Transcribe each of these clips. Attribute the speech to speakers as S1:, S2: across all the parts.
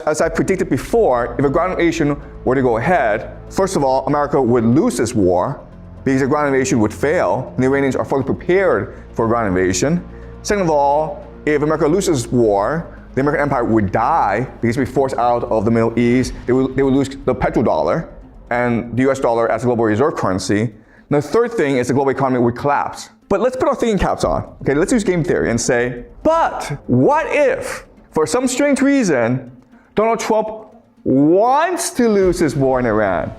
S1: As I predicted before, if a ground invasion were to go ahead, first of all, America would lose this war because a ground invasion would fail, and the Iranians are fully prepared for a ground invasion. Second of all, if America loses this war, the American empire would die because we'd be forced out of the Middle East. They would lose the petrodollar and the US dollar as a global reserve currency. And the third thing is the global economy would collapse. But let's put our thinking caps on. Okay, let's use game theory and say, but what if, for some strange reason, Donald Trump wants to lose this war in Iran?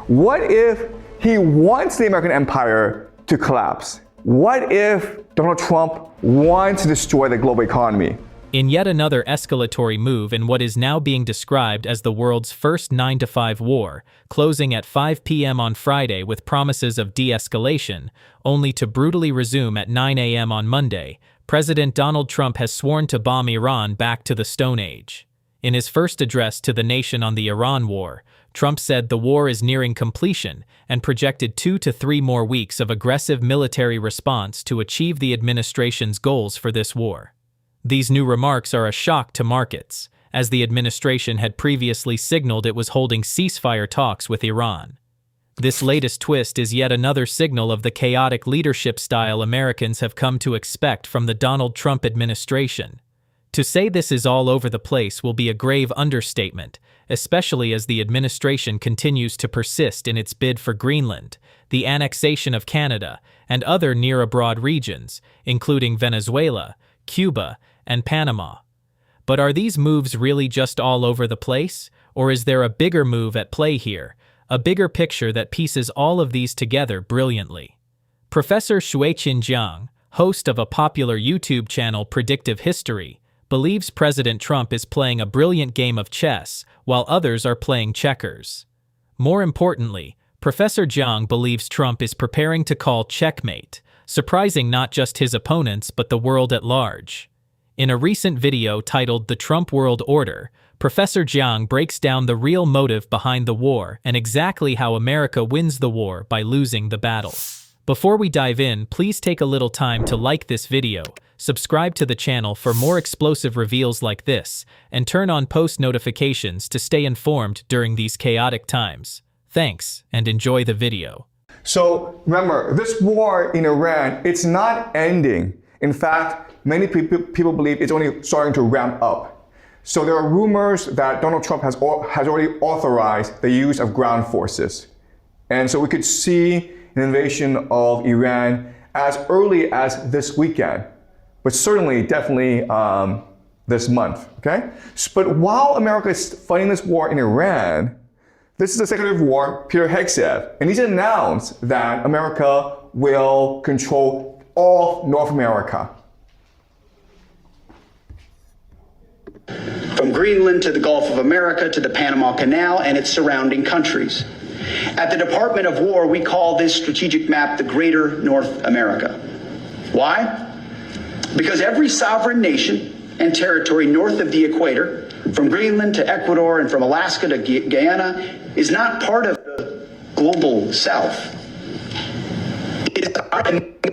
S1: What if he wants the American empire to collapse? What if Donald Trump wants to destroy the global economy?
S2: In yet another escalatory move in what is now being described as the world's first 9-to-5 war, closing at 5 p.m. on Friday with promises of de-escalation, only to brutally resume at 9 a.m. on Monday, President Donald Trump has sworn to bomb Iran back to the Stone Age. In his first address to the nation on the Iran war, Trump said the war is nearing completion and projected 2 to 3 more weeks of aggressive military response to achieve the administration's goals for this war. These new remarks are a shock to markets, as the administration had previously signaled it was holding ceasefire talks with Iran. This latest twist is yet another signal of the chaotic leadership style Americans have come to expect from the Donald Trump administration. To say this is all over the place will be a grave understatement, especially as the administration continues to persist in its bid for Greenland, the annexation of Canada, and other near-abroad regions, including Venezuela, Cuba, and Panama. But are these moves really just all over the place, or is there a bigger move at play here, a bigger picture that pieces all of these together brilliantly? Professor Xueqin Jiang, host of a popular YouTube channel Predictive History, believes President Trump is playing a brilliant game of chess, while others are playing checkers. More importantly, Professor Jiang believes Trump is preparing to call checkmate, surprising not just his opponents but the world at large. In a recent video titled The Trump World Order, Professor Jiang breaks down the real motive behind the war and exactly how America wins the war by losing the battle. Before we dive in, please take a little time to like this video, subscribe to the channel for more explosive reveals like this, and turn on post notifications to stay informed during these chaotic times. Thanks, and enjoy the video.
S1: So remember, this war in Iran, it's not ending. In fact, many people believe it's only starting to ramp up. So there are rumors that Donald Trump has already authorized the use of ground forces. And so we could see an invasion of Iran as early as this weekend, but certainly, definitely this month, okay? But while America is fighting this war in Iran, this is the Secretary of War, Peter Hegseth, and he's announced that America will control all North America.
S3: From Greenland to the Gulf of America to the Panama Canal and its surrounding countries. At the Department of War, we call this strategic map the Greater North America. Why? Because every sovereign nation and territory north of the equator, from Greenland to Ecuador and from Alaska to Guyana, is not part of the global south. It is our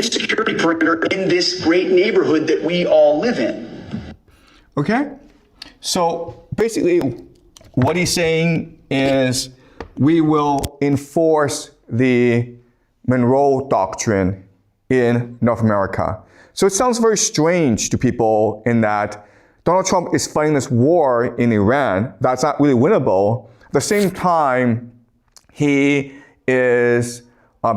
S3: security perimeter in this great neighborhood that we all live in.
S1: Okay? So basically, what he's saying is we will enforce the Monroe Doctrine in North America. So it sounds very strange to people in that Donald Trump is fighting this war in Iran that's not really winnable. At the same time, he is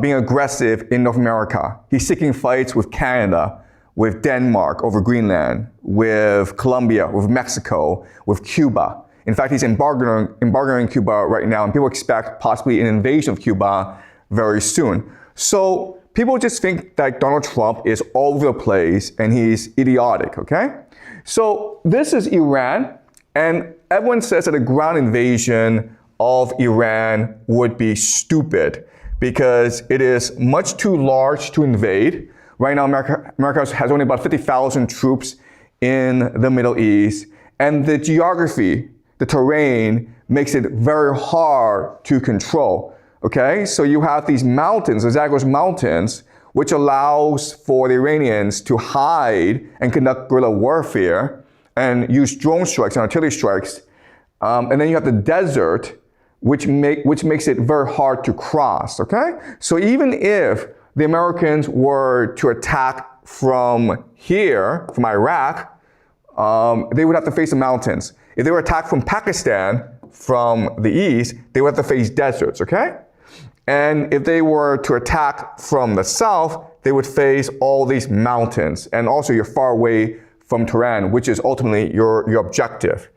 S1: being aggressive in North America. He's seeking fights with Canada, with Denmark over Greenland, with Colombia, with Mexico, with Cuba. In fact, he's embargoing Cuba right now, and people expect possibly an invasion of Cuba very soon. So people just think that Donald Trump is all over the place and he's idiotic, okay? So this is Iran, and everyone says that a ground invasion of Iran would be stupid because it is much too large to invade. Right now, America has only about 50,000 troops in the Middle East, and the geography, the terrain, makes it very hard to control. Okay, so you have these mountains, the Zagros Mountains, which allows for the Iranians to hide and conduct guerrilla warfare and use drone strikes and artillery strikes and then you have the desert, which makes it very hard to cross, okay? So even if the Americans were to attack from here, from Iraq, they would have to face the mountains. If they were attacked from Pakistan, from the east, they would have to face deserts, okay? And if they were to attack from the south, they would face all these mountains. And also you're far away from Tehran, which is ultimately your objective.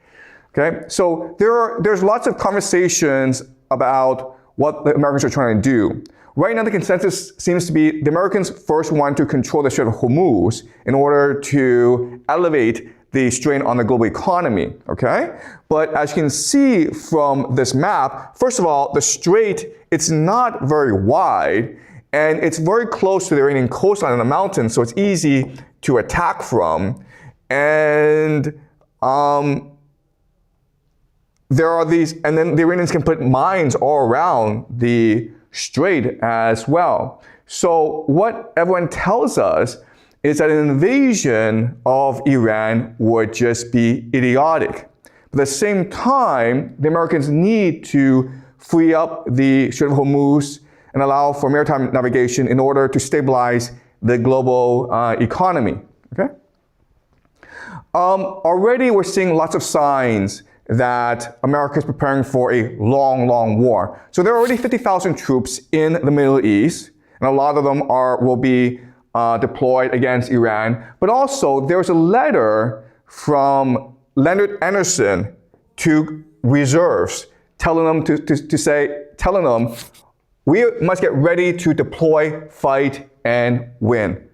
S1: Okay, so there's lots of conversations about what the Americans are trying to do. Right now, the consensus seems to be the Americans first want to control the Strait of Hormuz in order to elevate the strain on the global economy, okay? But as you can see from this map, first of all, the strait, it's not very wide, and it's very close to the Iranian coastline in the mountains, so it's easy to attack from. And there are these, and then the Iranians can put mines all around the strait as well. So what everyone tells us is that an invasion of Iran would just be idiotic. But at the same time, the Americans need to free up the Strait of Hormuz and allow for maritime navigation in order to stabilize the global economy, okay? Already we're seeing lots of signs that America is preparing for a long, long war. So there are already 50,000 troops in the Middle East, and a lot of them will be deployed against Iran. But also, there's a letter from Leonard Anderson to reserves, telling them we must get ready to deploy, fight, and win.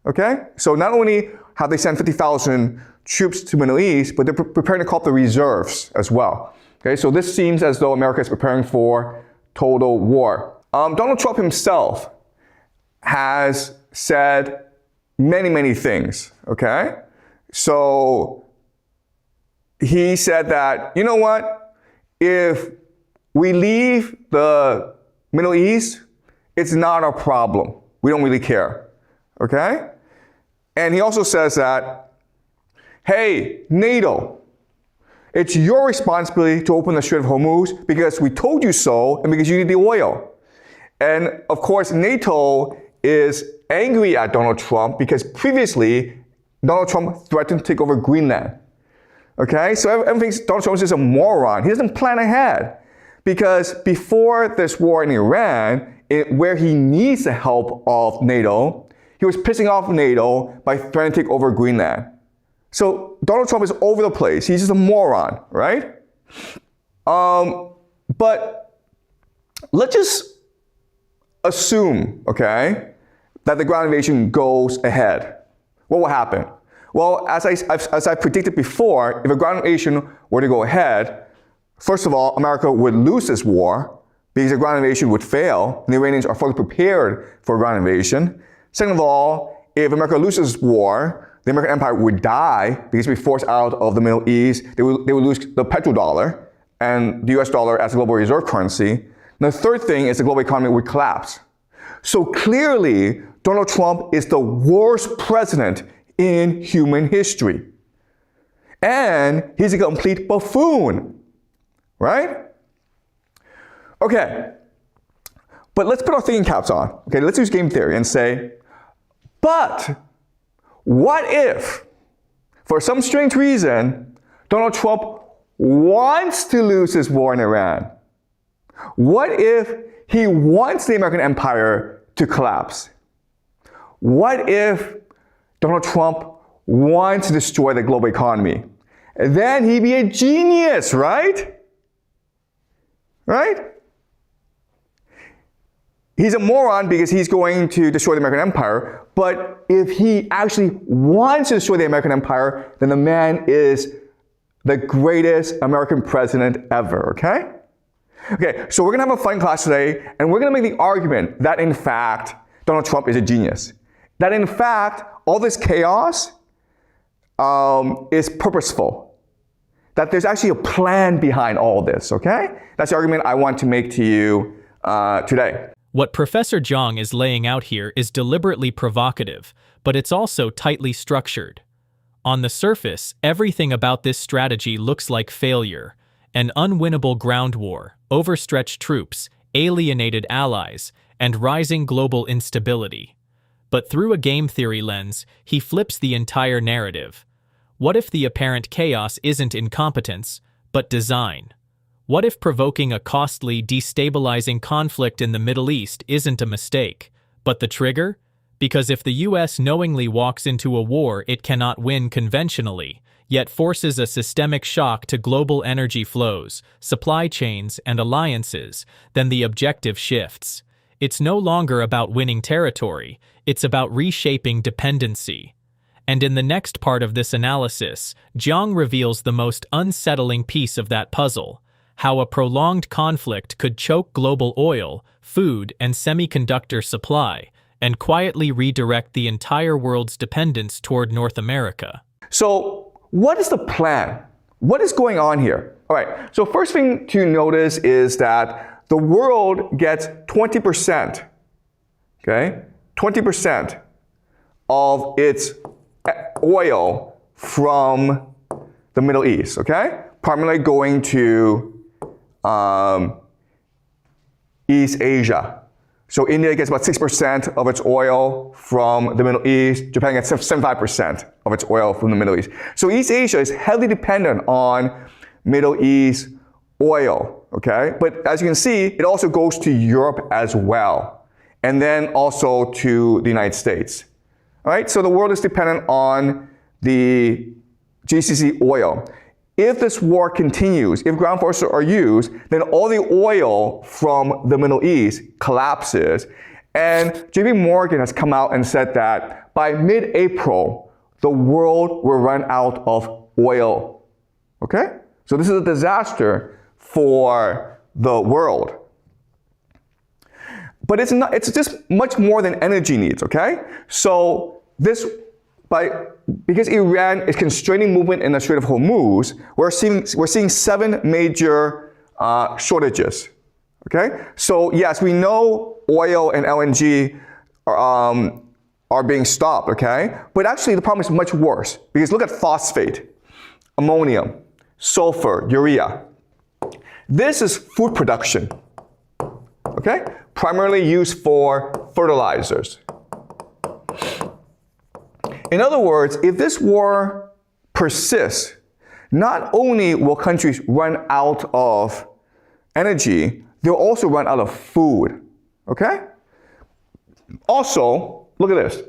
S1: Okay? So not only have they sent 50,000 troops to the Middle East, but they're preparing to call up the reserves as well. Okay, so this seems as though America is preparing for total war. Donald Trump himself has said many, many things, okay? So he said that, you know what? If we leave the Middle East, it's not our problem. We don't really care, okay? And he also says that, hey, NATO, it's your responsibility to open the Strait of Hormuz because we told you so and because you need the oil. And of course, NATO is angry at Donald Trump because previously, Donald Trump threatened to take over Greenland. Okay, so everyone thinks Donald Trump is just a moron. He doesn't plan ahead. Because before this war in Iran, where he needs the help of NATO, he was pissing off NATO by threatening to take over Greenland. So Donald Trump is over the place. He's just a moron, right? But let's just assume, okay, that the ground invasion goes ahead. What will happen? Well, as I predicted before, if a ground invasion were to go ahead, first of all, America would lose this war because the ground invasion would fail, and the Iranians are fully prepared for a ground invasion. Second of all, if America loses this war, the American empire would die because we'd be forced out of the Middle East. They would lose the petrodollar and the US dollar as a global reserve currency. And the third thing is the global economy would collapse. So clearly, Donald Trump is the worst president in human history. And he's a complete buffoon, right? Okay, but let's put our thinking caps on. Okay, let's use game theory and say, but what if, for some strange reason, Donald Trump wants to lose this war in Iran? What if he wants the American empire to collapse? What if Donald Trump wants to destroy the global economy? Then he'd be a genius, right? Right? He's a moron because he's going to destroy the American empire, but if he actually wants to destroy the American empire, then the man is the greatest American president ever, okay? Okay, so we're gonna have a fun class today, and we're gonna make the argument that in fact, Donald Trump is a genius. That in fact, all this chaos is purposeful. That there's actually a plan behind all this, okay? That's the argument I want to make to you today.
S2: What Professor Jiang is laying out here is deliberately provocative, but it's also tightly structured. On the surface, everything about this strategy looks like failure, an unwinnable ground war, overstretched troops, alienated allies, and rising global instability. But through a game theory lens, he flips the entire narrative. What if the apparent chaos isn't incompetence, but design? What if provoking a costly, destabilizing conflict in the Middle East isn't a mistake, but the trigger? Because if the US knowingly walks into a war it cannot win conventionally, yet forces a systemic shock to global energy flows, supply chains, and alliances, then the objective shifts. It's no longer about winning territory, it's about reshaping dependency. And in the next part of this analysis, Jiang reveals the most unsettling piece of that puzzle: how a prolonged conflict could choke global oil, food, and semiconductor supply, and quietly redirect the entire world's dependence toward North America.
S1: So, what is the plan? What is going on here? All right, so first thing to notice is that the world gets 20%, okay? 20% of its oil from the Middle East, okay? Primarily going to East Asia. So India gets about 6% of its oil from the Middle East. Japan gets 75% of its oil from the Middle East. So East Asia is heavily dependent on Middle East oil, okay? But as you can see, it also goes to Europe as well, and then also to the United States. All right, so the world is dependent on the GCC oil. If this war continues, if ground forces are used, then all the oil from the Middle East collapses. And JP Morgan has come out and said that by mid-April, the world will run out of oil. Okay? So this is a disaster for the world. But it's just much more than energy needs, okay? So because Iran is constraining movement in the Strait of Hormuz, we're seeing 7 major shortages. Okay, so yes, we know oil and LNG are being stopped. Okay, but actually the problem is much worse because look at phosphate, ammonium, sulfur, urea. This is food production. Okay, primarily used for fertilizers. In other words, if this war persists, not only will countries run out of energy, they'll also run out of food, okay? Also, look at this.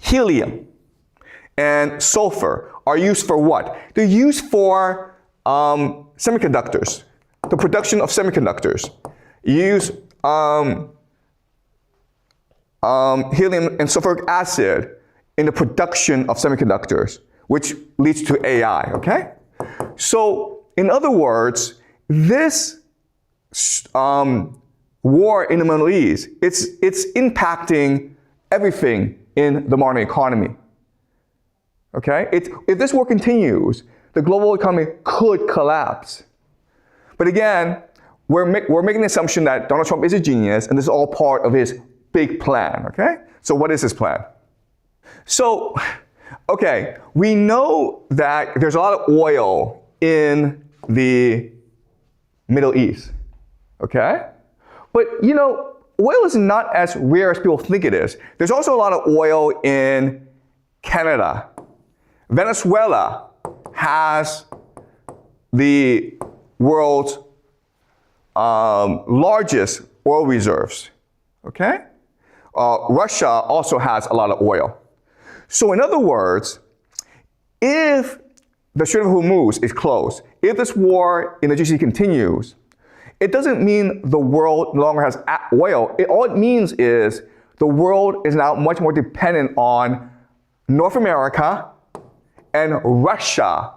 S1: Helium and sulfur are used for what? They're used for semiconductors, the production of semiconductors. You use helium and sulfuric acid in the production of semiconductors, which leads to AI, okay? So, in other words, this war in the Middle East, it's impacting everything in the modern economy, okay? If this war continues, the global economy could collapse. But again, we're making the assumption that Donald Trump is a genius and this is all part of his big plan, okay? So what is his plan? So, okay, we know that there's a lot of oil in the Middle East, okay? But, you know, oil is not as rare as people think it is. There's also a lot of oil in Canada. Venezuela has the world's largest oil reserves, okay? Russia also has a lot of oil. So in other words, if the Strait of Hormuz is closed, if this war in the GCC continues, it doesn't mean the world no longer has oil. All it means is the world is now much more dependent on North America and Russia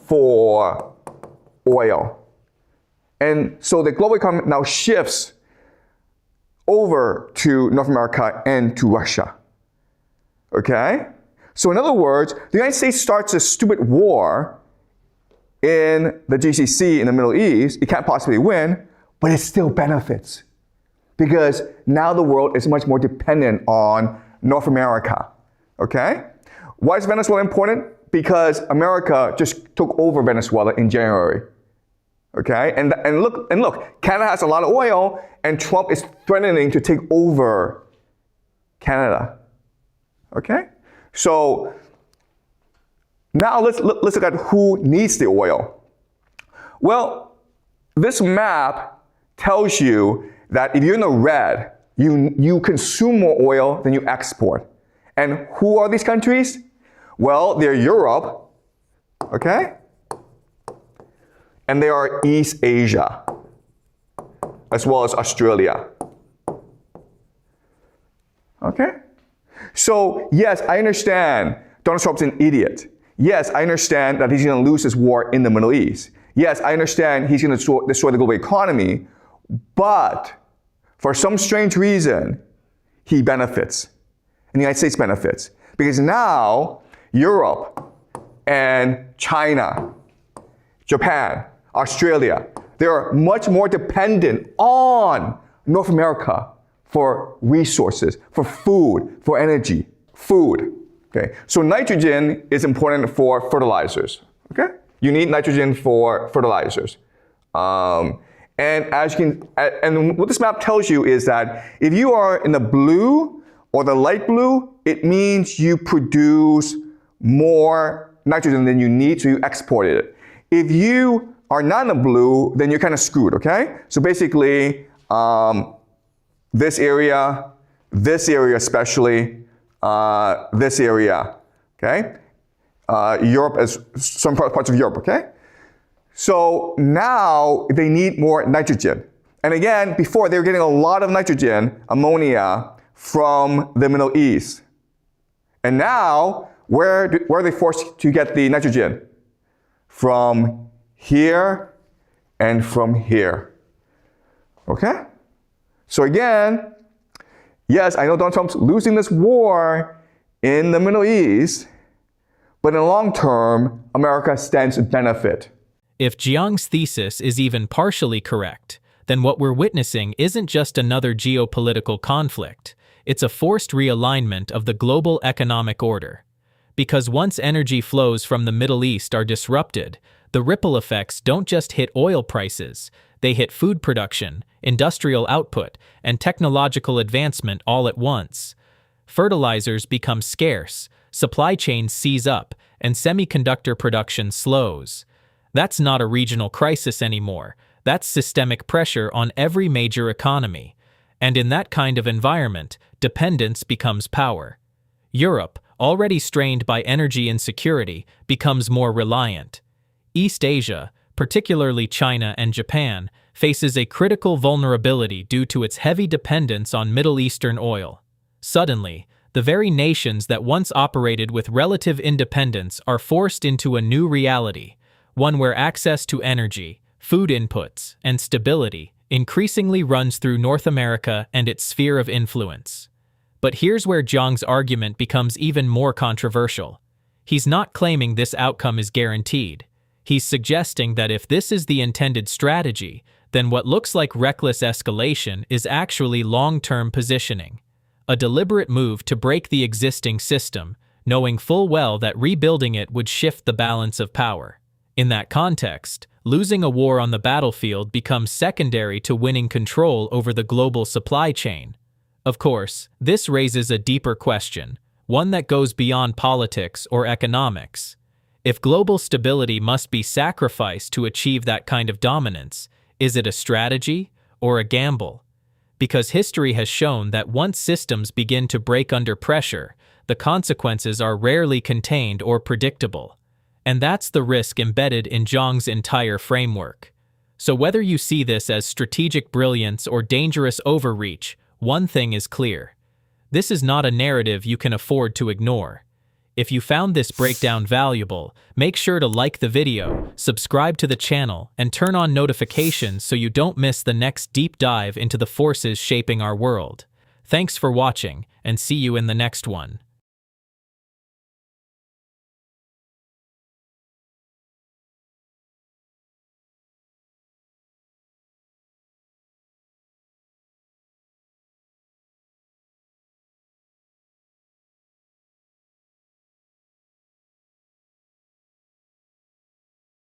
S1: for oil. And so the global economy now shifts over to North America and to Russia. Okay? So in other words, the United States starts a stupid war in the GCC in the Middle East. It can't possibly win, but it still benefits because now the world is much more dependent on North America. Okay? Why is Venezuela important? Because America just took over Venezuela in January. Okay, and look, Canada has a lot of oil, and Trump is threatening to take over Canada. Okay, so now let's look at who needs the oil. Well, this map tells you that if you're in the red, you consume more oil than you export. And who are these countries? Well, they're Europe, okay? And they are East Asia, as well as Australia. Okay? So, yes, I understand Donald Trump's an idiot. Yes, I understand that he's going to lose this war in the Middle East. Yes, I understand he's going to destroy the global economy, but for some strange reason, he benefits. And the United States benefits. Because now, Europe and China, Japan, Australia, they're much more dependent on North America for resources, for food, for energy, food. Okay, so nitrogen is important for fertilizers. Okay, you need nitrogen for fertilizers. And as you can, and what this map tells you is that if you are in the blue or the light blue, it means you produce more nitrogen than you need, so you export it. If you are not in the blue, then you're kind of screwed, okay? So basically, this area especially, this area, okay? Europe, as some parts of Europe, okay? So now they need more nitrogen. And again, before they were getting a lot of nitrogen, ammonia, from the Middle East. And now, where are they forced to get the nitrogen? From here and from here. Okay? So again, yes, I know Donald Trump's losing this war in the Middle East, but in the long term, America stands to benefit.
S2: If Jiang's thesis is even partially correct, then what we're witnessing isn't just another geopolitical conflict. It's a forced realignment of the global economic order. Because once energy flows from the Middle East are disrupted, the ripple effects don't just hit oil prices, they hit food production, industrial output, and technological advancement all at once. Fertilizers become scarce, supply chains seize up, and semiconductor production slows. That's not a regional crisis anymore. That's systemic pressure on every major economy. And in that kind of environment, dependence becomes power. Europe, already strained by energy insecurity, becomes more reliant. East Asia, particularly China and Japan, faces a critical vulnerability due to its heavy dependence on Middle Eastern oil. Suddenly, the very nations that once operated with relative independence are forced into a new reality, one where access to energy, food inputs, and stability increasingly runs through North America and its sphere of influence. But here's where Jiang's argument becomes even more controversial. He's not claiming this outcome is guaranteed. He's suggesting that if this is the intended strategy, then what looks like reckless escalation is actually long-term positioning. A deliberate move to break the existing system, knowing full well that rebuilding it would shift the balance of power. In that context, losing a war on the battlefield becomes secondary to winning control over the global supply chain. Of course, this raises a deeper question, one that goes beyond politics or economics. If global stability must be sacrificed to achieve that kind of dominance, is it a strategy or a gamble? Because history has shown that once systems begin to break under pressure, the consequences are rarely contained or predictable. And that's the risk embedded in Jiang's entire framework. So whether you see this as strategic brilliance or dangerous overreach, one thing is clear. This is not a narrative you can afford to ignore. If you found this breakdown valuable, make sure to like the video, subscribe to the channel, and turn on notifications so you don't miss the next deep dive into the forces shaping our world. Thanks for watching, and see you in the next one.